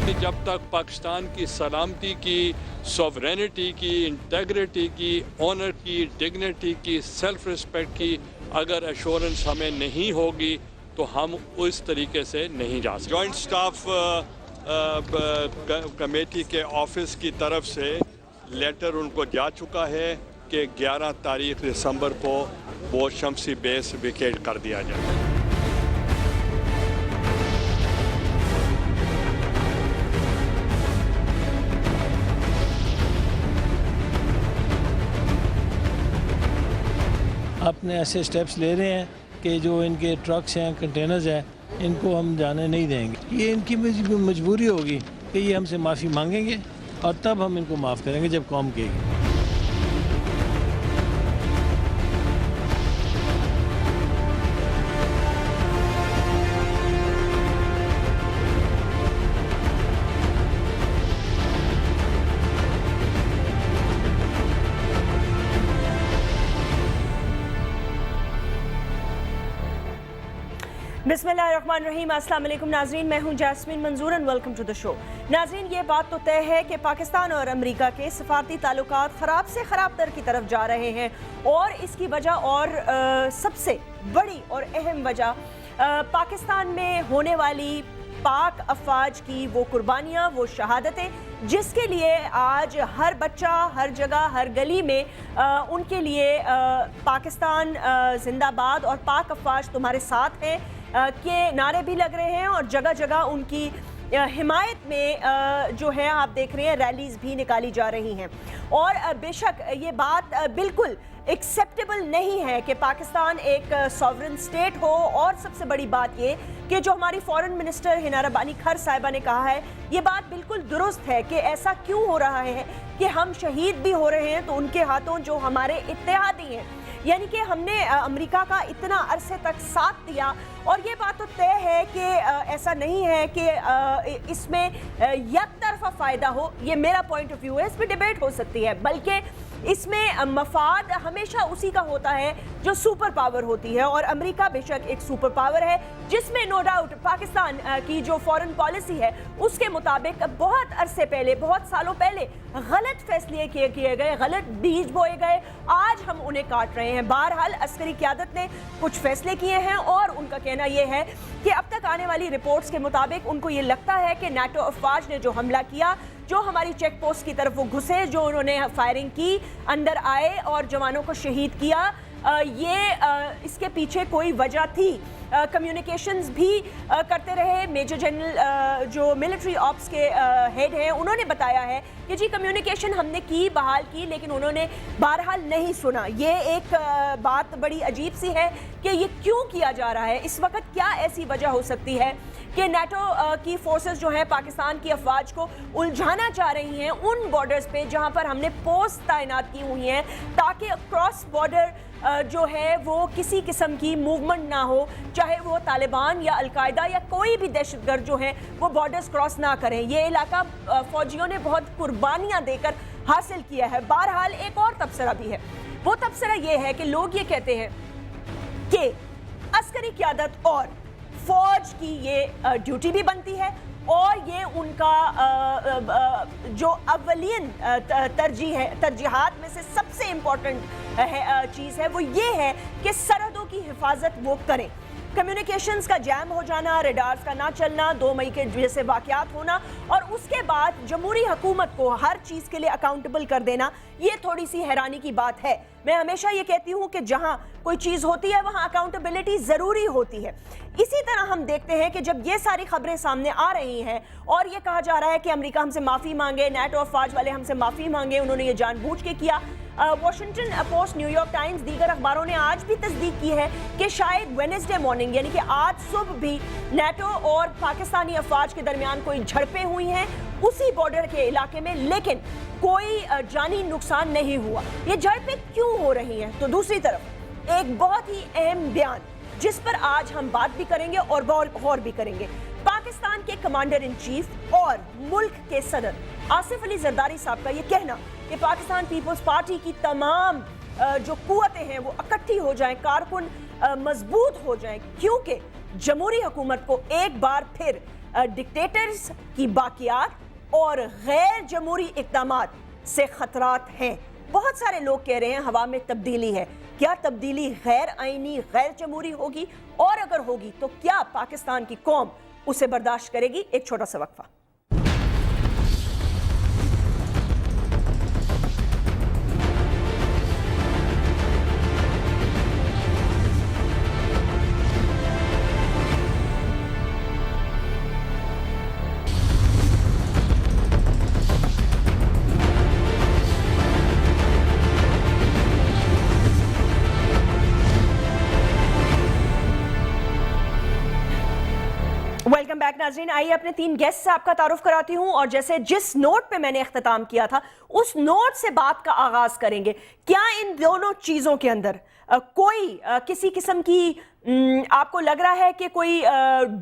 کہ جب تک پاکستان کی سلامتی کی, سوورینٹی کی, انٹیگریٹی کی, آنر کی, ڈگنیٹی کی, سیلف رسپیکٹ کی اگر ایشورنس ہمیں نہیں ہوگی تو ہم اس طریقے سے نہیں جا سکتے. جوائنٹ سٹاف کمیٹی کے آفس کی طرف سے لیٹر ان کو جا چکا ہے کہ 11 تاریخ دسمبر کو وہ شمسی بیس ویکیٹ کر دیا جائے. اپنے ایسے سٹیپس لے رہے ہیں کہ جو ان کے ٹرکس ہیں, کنٹینرز ہیں, ان کو ہم جانے نہیں دیں گے. یہ ان کی مجبوری ہوگی کہ یہ ہم سے معافی مانگیں گے اور تب ہم ان کو معاف کریں گے جب قوم کہے گی. بسم اللہ الرحمن الرحیم. السلام علیکم ناظرین, میں ہوں Jasmeen Manzoor and welcome to the show. ناظرین, یہ بات تو طے ہے کہ پاکستان اور امریکہ کے سفارتی تعلقات خراب سے خراب تر کی طرف جا رہے ہیں, اور اس کی وجہ اور سب سے بڑی اور اہم وجہ پاکستان میں ہونے والی پاک افواج کی وہ قربانیاں, وہ شہادتیں, جس کے لیے آج ہر بچہ ہر جگہ ہر گلی میں ان کے لیے پاکستان زندہ باد اور پاک افواج تمہارے ساتھ ہیں کے نعرے بھی لگ رہے ہیں, اور جگہ جگہ ان کی حمایت میں جو ہے آپ دیکھ رہے ہیں ریلیز بھی نکالی جا رہی ہیں. اور بے شک یہ بات بالکل ایکسیپٹیبل نہیں ہے کہ پاکستان ایک سوورن سٹیٹ ہو, اور سب سے بڑی بات یہ کہ جو ہماری فورن منسٹر ہنا ربانی کھر صاحبہ نے کہا ہے, یہ بات بالکل درست ہے کہ ایسا کیوں ہو رہا ہے کہ ہم شہید بھی ہو رہے ہیں تو ان کے ہاتھوں جو ہمارے اتحادی ہیں, یعنی کہ ہم نے امریکہ کا اتنا عرصے تک ساتھ دیا. اور یہ بات تو طے ہے کہ ایسا نہیں ہے کہ اس میں یک طرفہ فائدہ ہو, یہ میرا پوائنٹ آف ویو ہے, اس پہ ڈیبیٹ ہو سکتی ہے, بلکہ اس میں مفاد ہمیشہ اسی کا ہوتا ہے جو سپر پاور ہوتی ہے, اور امریکہ بے شک ایک سپر پاور ہے جس میں نو ڈاؤٹ پاکستان کی جو فورن پالیسی ہے اس کے مطابق بہت عرصے پہلے, بہت سالوں پہلے غلط فیصلے کیے گئے, غلط بیج بوئے گئے, آج ہم انہیں کاٹ رہے ہیں. بہرحال عسکری قیادت نے کچھ فیصلے کیے ہیں, اور ان کا کہنا یہ ہے کہ اب تک آنے والی رپورٹس کے مطابق ان کو یہ لگتا ہے کہ نیٹو افواج نے جو حملہ کیا, جو ہماری چیک پوسٹ کی طرف وہ گھسے, جو انہوں نے فائرنگ کی, اندر آئے اور جوانوں کو شہید کیا, یہ اس کے پیچھے کوئی وجہ تھی. کمیونیکیشنز بھی کرتے رہے. میجر جنرل جو ملٹری آپس کے ہیڈ ہیں, انہوں نے بتایا ہے کہ جی کمیونیکیشن ہم نے کی, بحال کی, لیکن انہوں نے بہرحال نہیں سنا. یہ ایک بات بڑی عجیب سی ہے کہ یہ کیوں کیا جا رہا ہے اس وقت. کیا ایسی وجہ ہو سکتی ہے کہ نیٹو کی فورسز جو ہیں پاکستان کی افواج کو الجھانا چاہ رہی ہیں ان بارڈرز پہ جہاں پر ہم نے پوسٹ تعینات کی ہوئی ہیں, تاکہ کراس بارڈر جو ہے وہ کسی قسم کی موومنٹ نہ ہو, چاہے وہ طالبان یا القاعدہ یا کوئی بھی دہشت گرد جو ہیں وہ بارڈرز کراس نہ کریں. یہ علاقہ فوجیوں نے بہت قربانیاں دے کر حاصل کیا ہے. بہرحال ایک اور تبصرہ بھی ہے, وہ تبصرہ یہ ہے کہ لوگ یہ کہتے ہیں کہ عسکری قیادت اور فوج کی یہ ڈیوٹی بھی بنتی ہے, اور یہ ان کا جو اولین ترجیحات میں سے سب سے امپورٹنٹ چیز ہے وہ یہ ہے کہ سرحدوں کی حفاظت وہ کریں. کمیونیکیشنز کا جیم ہو جانا, ریڈارز کا نہ چلنا, 2 مئی کے جیسے واقعات ہونا, اور اس کے بعد جمہوری حکومت کو ہر چیز کے لیے اکاؤنٹیبل کر دینا, یہ تھوڑی سی حیرانی کی بات ہے. میں ہمیشہ یہ کہتی ہوں کہ جہاں کوئی چیز ہوتی ہے وہاں اکاؤنٹیبلٹی ضروری ہوتی ہے. اسی طرح ہم دیکھتے ہیں کہ جب یہ ساری خبریں سامنے آ رہی ہیں اور یہ کہا جا رہا ہے کہ امریکہ ہم سے معافی مانگے, نیٹو افواج والے ہم سے معافی مانگے, انہوں نے یہ جان بوجھ کے کیا. Washington post, new York Times, دیگر اخباروں نے آج بھی تصدیق کی ہے کہ شاید وینسڈے مارننگ یعنی کہ آج صبح بھی نیٹو اور پاکستانی افواج کے درمیان کوئی جھڑپیں ہوئی ہیں اسی بارڈر کے علاقے میں, لیکن کوئی جانی نقصان نہیں ہوا. یہ جھڑپیں کیوں ہو رہی ہیں؟ تو دوسری طرف ایک بہت ہی اہم بیان جس پر آج ہم بات بھی کریں گے اور غور بھی کریں گے. پاکستان کے کمانڈر ان چیف اور ملک کے صدر آصف علی زرداری صاحب کا یہ کہنا کہ پاکستان پیپلز پارٹی کی تمام جو قوتیں ہیں وہ اکٹھی ہو جائیں, کارکن مضبوط ہو جائیں, کیونکہ جمہوری حکومت کو ایک بار پھر डिक्टेटर्स की बाकियात और गैर जमहूरी इक़दामात से खतरात हैं। बहुत सारे लोग कह रहे हैं हवा में तब्दीली है। क्या तब्दीली गैर आईनी, गैर जमहूरी होगी? और अगर होगी तो क्या पाकिस्तान की कौम उसे बर्दाश्त करेगी? एक छोटा सा वक्फा। वेलकम बैक नाज़रीन। आइए अपने 3 गेस्ट से आपका तारुफ कराती हूं और जैसे जिस नोट पे मैंने इख्तिताम किया था उस नोट से बात का आगाज करेंगे। क्या इन दोनों चीज़ों के अंदर कोई किसी किस्म की आपको लग रहा है कि कोई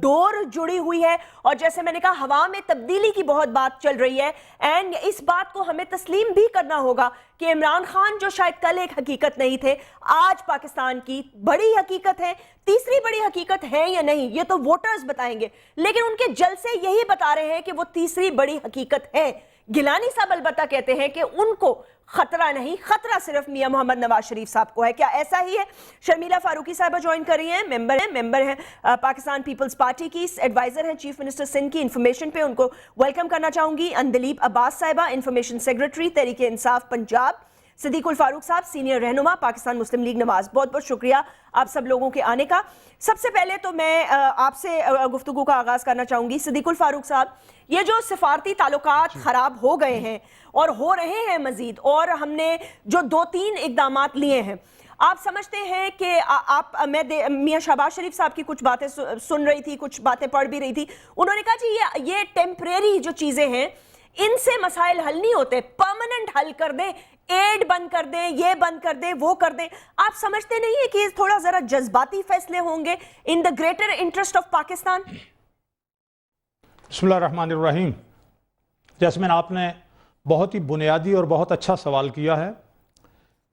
डोर जुड़ी हुई है? और जैसे मैंने कहा हवा में तब्दीली की बहुत बात चल रही है एंड इस बात को हमें तस्लीम भी करना होगा कि इमरान खान जो शायद कल एक हकीकत नहीं थे, आज पाकिस्तान की बड़ी हकीकत है। तीसरी बड़ी हकीकत है या नहीं ये तो वोटर्स बताएंगे, लेकिन उनके जलसे यही बता रहे हैं कि वो तीसरी बड़ी हकीकत है। गिलानी साहब अलबत्ता कहते हैं कि उनको खतरा नहीं, खतरा सिर्फ मियां मोहम्मद नवाज शरीफ साहब को है। क्या ऐसा ही है? शर्मिला फारूकी साहबा ज्वाइन कर रही हैं, मेंबर हैं पाकिस्तान पीपल्स पार्टी की, एडवाइजर हैं चीफ मिनिस्टर सिंध की इंफॉर्मेशन पे, उनको वेलकम करना चाहूंगी। अंदलीब अब्बास साहिबा इंफॉर्मेशन सेक्रेटरी तहरीक इंसाफ पंजाब, सिद्दीकुल फारूक साहब सीनियर रहनुमा पाकिस्तान मुस्लिम लीग नवाज। बहुत बहुत शुक्रिया आप सब लोगों के आने का। सबसे पहले तो मैं आपसे गुफ्तगू का आगाज करना चाहूंगी। सिद्दीकुल फारूक साहब, ये जो सिफारती ताल्लुकात खराब हो गए हैं और हो रहे हैं मजीद, और हमने जो 2-3 इकदामात लिए हैं, आप समझते हैं कि मैं मियां शहबाज शरीफ साहब की कुछ बातें सुन रही थी, कुछ बातें पढ़ भी रही थी। उन्होंने कहा जी ये टेम्परेरी जो चीजें हैं इनसे मसाइल हल नहीं होते, परमानेंट हल कर दें, एड बंद कर दें, ये बंद कर दें, वो कर दें। आप समझते नहीं है कि थोड़ा जरा जज्बाती फैसले होंगे in the greater interest of Pakistan? बिस्मिल्लाहिर्रहमानिर्रहीम। जैस्मिन, आपने बहुत ही बुनियादी और बहुत अच्छा सवाल किया है।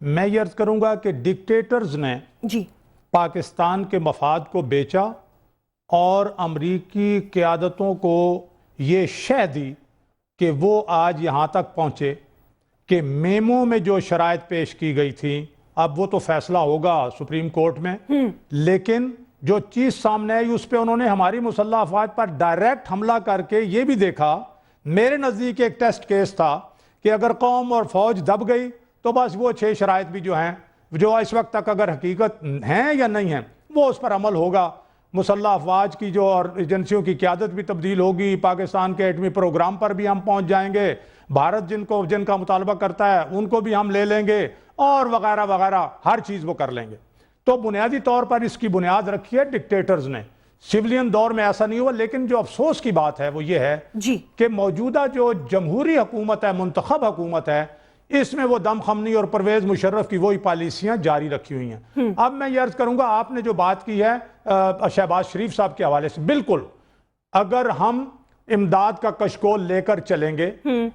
मैं ये अर्ज करूंगा कि डिक्टेटर्स ने जी पाकिस्तान के मफाद को बेचा और अमरीकी क़यादतों को ये शह दी कि वो आज यहाँ तक पहुँचे कि मेमो में जो शराइत पेश की गई थी, अब वो तो फैसला होगा सुप्रीम कोर्ट में, लेकिन जो चीज़ सामने आई उस पर उन्होंने हमारी मुसल्लह अफवाज पर डायरेक्ट हमला करके ये भी देखा। मेरे नज़दीक एक टेस्ट केस था कि अगर कौम और फौज दब गई तो बस वो 6 शराइत भी जो हैं, जो इस वक्त तक अगर हकीकत हैं या नहीं हैं, वो उस पर अमल होगा। मुसल्लह अफवाज की जो और एजेंसियों की क़यादत भी तब्दील होगी, पाकिस्तान के एटमी प्रोग्राम पर भी हम पहुँच जाएंगे, भारत जिनका मुतालबा करता है उनको भी हम ले लेंगे, और वगैरह वगैरह हर चीज़ वो कर लेंगे। तो बुनियादी तौर पर इसकी बुनियाद रखी है डिक्टेटर्स ने। सिविलियन दौर में ऐसा नहीं हुआ, लेकिन जो अफसोस की बात है वो ये है कि मौजूदा जो जमहूरी हुकूमत है, मुंतखब हुकूमत है, इसमें वो दम खमनी और परवेज मुशर्रफ की वही पॉलिसियां जारी रखी हुई हैं। अब मैं ये अर्ज करूंगा, आपने जो बात की है शहबाज शरीफ साहब के हवाले से, बिल्कुल अगर हम इमदाद का कशकोल लेकर चलेंगे,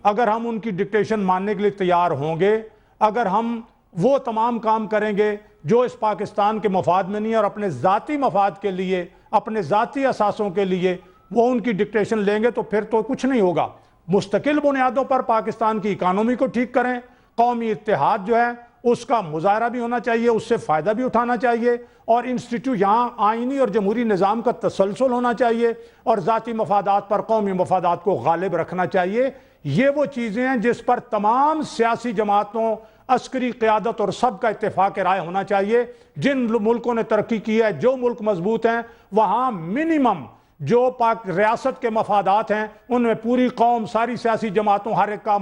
अगर हम उनकी डिक्टेशन मानने के लिए तैयार होंगे, अगर हम वो तमाम काम करेंगे जो इस पाकिस्तान के मफाद में नहीं है और अपने ज़ाती मफाद के लिए, अपने ज़ाती असासों के लिए वो उनकी डिक्टेशन लेंगे, तो फिर तो कुछ नहीं होगा। मुस्तकिल बुनियादों पर पाकिस्तान की इकानमी को ठीक करें, कौमी इत्तेहाद जो है उसका मुजाहरा भी होना चाहिए, उससे फ़ायदा भी उठाना चाहिए, और इंस्टीट्यूट यहाँ आइनी और जमहूरी निज़ाम का तसलसल होना चाहिए, और ज़ाती मफादात पर कौमी मफादात को गालिब रखना चाहिए। ये वो चीज़ें हैं जिस पर तमाम सियासी जमातों, अस्करी क़यादत और सब का इत्तेफाक राय होना चाहिए। जिन मुल्कों ने तरक्की की है, जो मुल्क मजबूत हैं, वहाँ मिनिमम जो पाक रियासत के मफादात हैं उनमें पूरी कौम, सारी सियासी जमातों, हर एक का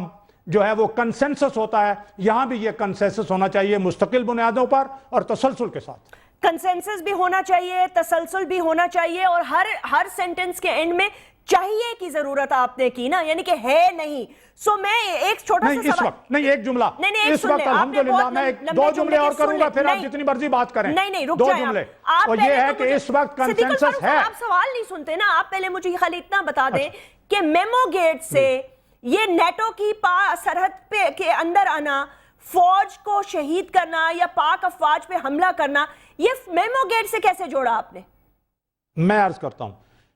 जो है वो कंसेंसस होता है। यहाँ भी ये कंसेंसस होना चाहिए मुस्तकिल बुनियादों पर और तसलसल के साथ। कंसेंसस भी होना चाहिए, तसलसल भी होना चाहिए, और हर सेंटेंस के एंड में चाहिए की जरूरत आपने की ना, यानी कि है नहीं। सो मैं एक छोटा सा इस वक्त नहीं, एक जुमला नहीं, इस वक्त अल्हम्दुलिल्लाह मैं 2 जुमले और करूंगा, फिर आप जितनी मर्जी बात करें। नहीं, रुक 2 जुमले, और ये है कि इस वक्त कंसेंसस है। आप सवाल नहीं सुनते ना, आप पहले मुझे खाली इतना बता दें कि मेमो गेट से ये नेटो की सरहद पे के अंदर आना, फौज को शहीद करना या पाक अफवाज पे हमला करना, ये मेमो गेट से कैसे जोड़ा आपने? मैं अर्ज करता हूं,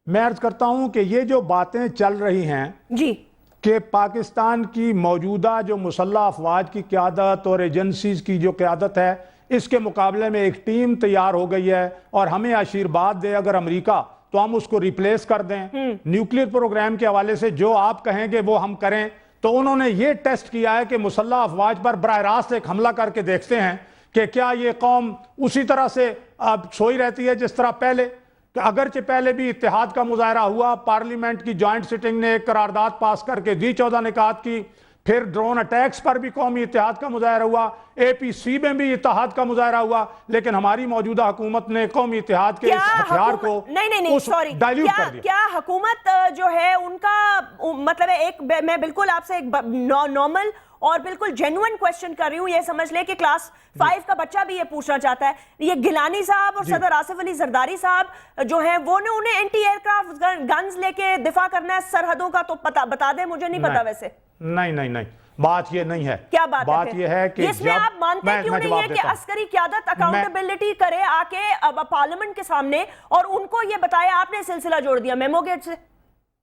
मैं अर्ज करता हूं कि ये जो बातें चल रही हैं जी कि पाकिस्तान की मौजूदा जो मुसल्लह अफवाज की क़यादत और एजेंसीज की जो क़यादत है, इसके मुकाबले में एक टीम तैयार हो गई है और हमें आशीर्वाद दे अगर अमेरिका तो हम उसको रिप्लेस कर दें। न्यूक्लियर प्रोग्राम के हवाले से जो आप कहेंगे वो हम करें। तो उन्होंने ये टेस्ट किया है कि मुसल्लह अफवाज पर बराह रास्त एक हमला करके देखते हैं कि क्या ये कौम उसी तरह से अब सोई रहती है जिस तरह पहले। अगरचे पहले भी इत्तेहाद का मुजाहरा हुआ, पार्लियामेंट की जॉइंट सिटिंग ने एक करारदाद पास करके दी 14 निकात की, फिर ड्रोन अटैक्स पर भी कौमी इत्तेहाद का मुजाहरा हुआ, APC में भी इत्तेहाद का मुजाहरा हुआ, लेकिन हमारी मौजूदा हुकूमत ने कौमी इत्तेहाद के हथियार को नहीं सॉरी डाइल्यूट कर दिया। क्या हुकूमत जो है उनका मतलब है एक, मैं बिल्कुल आपसे एक नॉर्मल और बिल्कुल जेन्युइन क्वेश्चन कर रही हूँ, ये समझ ले कि क्लास 5 का बच्चा भी ये पूछना चाहता है। ये गिलानी साहब और सदर आसिफ अली जरदारी साहब जो हैं वो ने उन्हें एंटी एयरक्राफ्ट गन्स लेके दिफा करना है सरहदों का, तो बता दे, मुझे नहीं पता वैसे। नहीं बात ये नहीं है। क्या बात ये है कि इसमें आप मानते क्यों नहीं है कि अस्करी क़यादत अकाउंटेबिलिटी करे आके अब पार्लियामेंट के सामने और उनको ये बताया, आपने सिलसिला जोड़ दिया मेमो गेट से।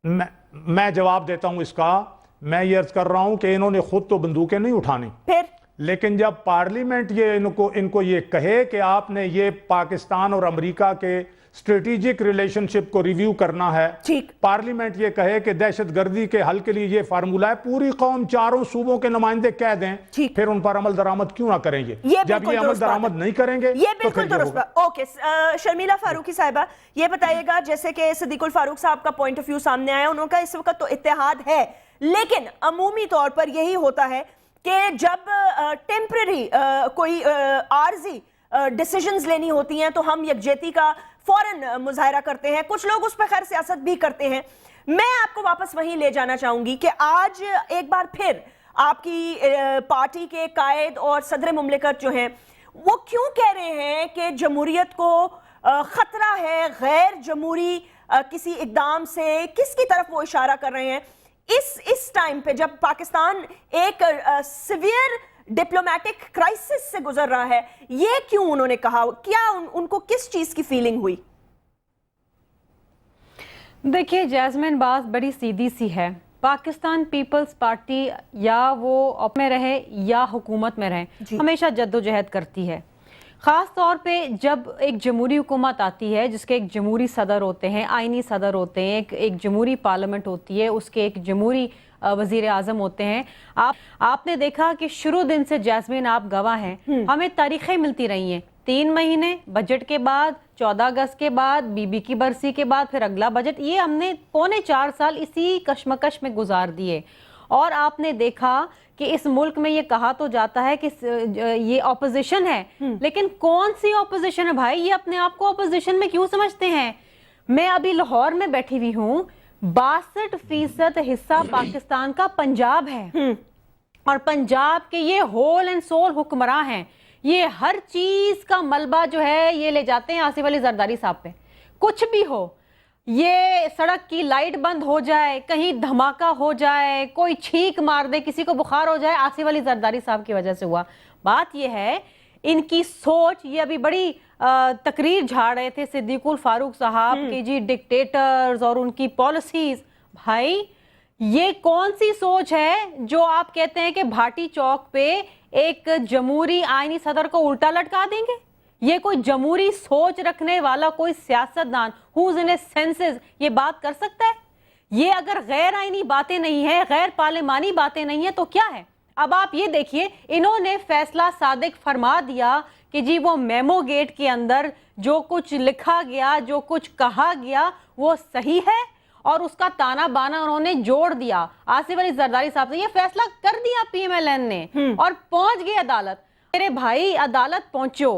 मैं जवाब देता हूं इसका। मैं ये अर्ज कर रहा हूं कि इन्होंने खुद तो बंदूकें नहीं उठानी, फिर लेकिन जब पार्लियामेंट ये इनको ये कहे कि आपने ये पाकिस्तान और अमेरिका के स्ट्रेटेजिक रिलेशनशिप को रिव्यू करना है, ठीक, पार्लियामेंट ये कहे कि दहशतगर्दी के हल के लिए ये फार्मूला है, पूरी कौम चारों सूबों के नुमाइंदे कह दें, फिर उन पर अमल दरामद क्यों ना करेंगे? जब ये अमल दरामद नहीं करेंगे ये बिल्कुल दुरुस्त बात। ओके, शर्मिला फारूकी साहिबा ये बताइएगा, जैसे कि सिद्दीकुल फारूक साहब का पॉइंट ऑफ व्यू सामने आया, उनका इस वक्त तो इत्तेहाद है, लेकिन अमूमी तौर पर यही होता है कि जब टेम्पररी कोई आर्जी डिसीजंस लेनी होती हैं तो हम यकजहती का फौरन मुजाहरा करते हैं, कुछ लोग उस पर खैर सियासत भी करते हैं। मैं आपको वापस वहीं ले जाना चाहूंगी कि आज एक बार फिर आपकी पार्टी के कायद और सदर मुमलिकत जो हैं वो क्यों कह रहे हैं कि जमहूरियत को खतरा है, गैर जमहूरी किसी इकदाम से, किसकी तरफ वो इशारा कर रहे हैं इस टाइम पे जब पाकिस्तान एक सिवियर डिप्लोमेटिक क्राइसिस से गुजर रहा है? ये क्यों उन्होंने कहा? क्या उनको किस चीज की फीलिंग हुई? देखिए जैस्मिन, बात बड़ी सीधी सी है। पाकिस्तान पीपल्स पार्टी या वो में रहे या हुकूमत में रहे, हमेशा जद्दोजहद करती है। ख़ास तौर पे जब एक जमहूरी हुकूमत आती है जिसके एक जमहूरी सदर होते हैं, आइनी सदर होते हैं, एक जमहूरी पार्लियामेंट होती है, उसके एक जमहूरी वज़ीर आज़म होते हैं। आपने देखा कि शुरू दिन से जैस्मिन, आप गवाह हैं, हमें तारीखें मिलती रही हैं, 3 महीने बजट के बाद, 14 अगस्त के बाद, बीबी की बरसी के बाद, फिर अगला बजट, ये हमने पौने 4 साल इसी कश्मकश में गुजार दिए। और आपने देखा कि इस मुल्क में ये कहा तो जाता है कि ये ऑपोजिशन है, लेकिन कौन सी ऑपोजिशन है भाई? ये अपने आप को ऑपोजिशन में क्यों समझते हैं? मैं अभी लाहौर में बैठी हुई हूँ, 62% हिस्सा पाकिस्तान का पंजाब है और पंजाब के ये होल एंड सोल हुक्मरान हैं। ये हर चीज का मलबा जो है ये ले जाते हैं आसिफ अली जरदारी साहब पे। कुछ भी हो, ये सड़क की लाइट बंद हो जाए, कहीं धमाका हो जाए, कोई छींक मार दे, किसी को बुखार हो जाए, आसिफ अली जरदारी साहब की वजह से हुआ। बात ये है इनकी सोच, ये अभी बड़ी तकरीर झाड़ रहे थे सिद्दीकुल फारूक साहब कि जी डिक्टेटर्स और उनकी पॉलिसीज। भाई ये कौन सी सोच है जो आप कहते हैं कि भाटी चौक पे एक जमहूरी आईनी सदर को उल्टा लटका देंगे? ये कोई जमहूरी सोच रखने वाला कोई सियासतदान हुज इन सेंसेस ये बात कर सकता है? ये अगर गैर आईनी बातें नहीं है, गैर पार्लिमानी बातें नहीं है तो क्या है? अब आप ये देखिए, इन्होंने फैसला सादिक फरमा दिया कि जी वो मेमो गेट के अंदर जो कुछ लिखा गया, जो कुछ कहा गया वो सही है, और उसका ताना बाना उन्होंने जोड़ दिया आसिफ अली जरदारी साहब ने। ये फैसला कर दिया PMLN ने और पहुंच गई अदालत। मेरे भाई अदालत पहुंचो।